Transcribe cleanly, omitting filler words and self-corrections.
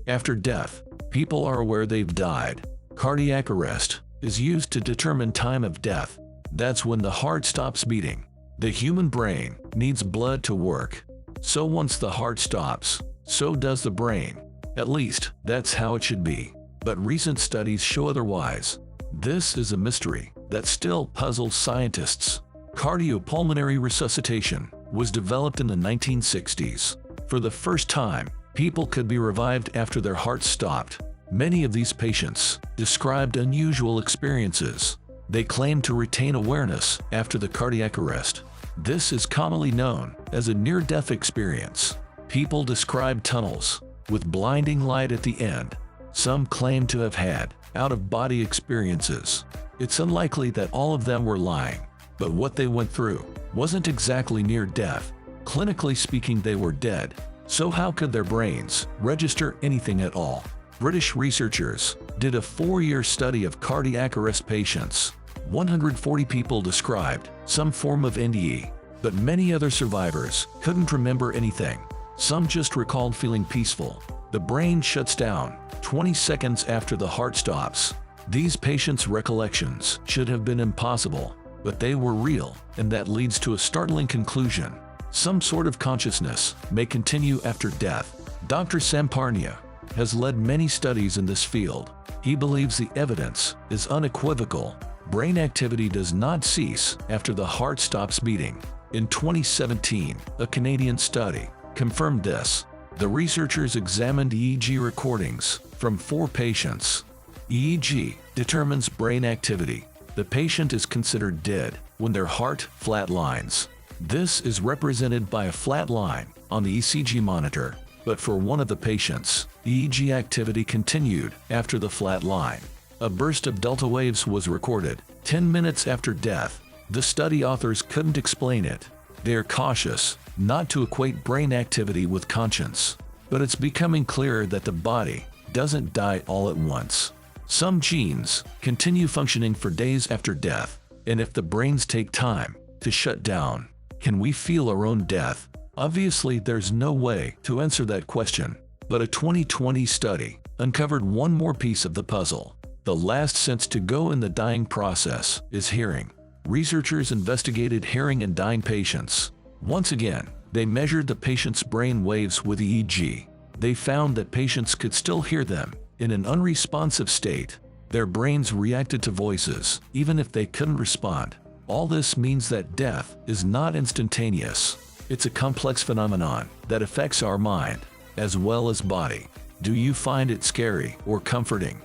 After death, people are aware they've died. Cardiac arrest is used to determine time of death. That's when the heart stops beating. The human brain needs blood to work. So once the heart stops, so does the brain. At least, that's how it should be. But recent studies show otherwise. This is a mystery that still puzzles scientists. Cardiopulmonary resuscitation was developed in the 1960s. For the first time, people could be revived after their hearts stopped. Many of these patients described unusual experiences. They claimed to retain awareness after the cardiac arrest. This is commonly known as a near-death experience. People describe tunnels with blinding light at the end. Some claim to have had out-of-body experiences. It's unlikely that all of them were lying, but what they went through wasn't exactly near death. Clinically speaking, they were dead. So how could their brains register anything at all? British researchers did a 4-year study of cardiac arrest patients. 140 people described some form of NDE, but many other survivors couldn't remember anything. Some just recalled feeling peaceful. The brain shuts down 20 seconds after the heart stops. These patients' recollections should have been impossible, but they were real, and that leads to a startling conclusion. Some sort of consciousness may continue after death. Dr. Samparnia has led many studies in this field. He believes the evidence is unequivocal. Brain activity does not cease after the heart stops beating. In 2017, a Canadian study confirmed this. The researchers examined EEG recordings from 4 patients. EEG determines brain activity. The patient is considered dead when their heart flatlines. This is represented by a flat line on the ECG monitor, but for one of the patients, EEG activity continued after the flat line. A burst of delta waves was recorded 10 minutes after death. The study authors couldn't explain it. They are cautious not to equate brain activity with conscience, but it's becoming clearer that the body doesn't die all at once. Some genes continue functioning for days after death, and if the brains take time to shut down, can we feel our own death? Obviously, there's no way to answer that question, but a 2020 study uncovered one more piece of the puzzle. The last sense to go in the dying process is hearing. Researchers investigated hearing in dying patients. Once again, they measured the patient's brain waves with EEG. They found that patients could still hear them in an unresponsive state. Their brains reacted to voices, even if they couldn't respond. All this means that death is not instantaneous. It's a complex phenomenon that affects our mind as well as body. Do you find it scary or comforting?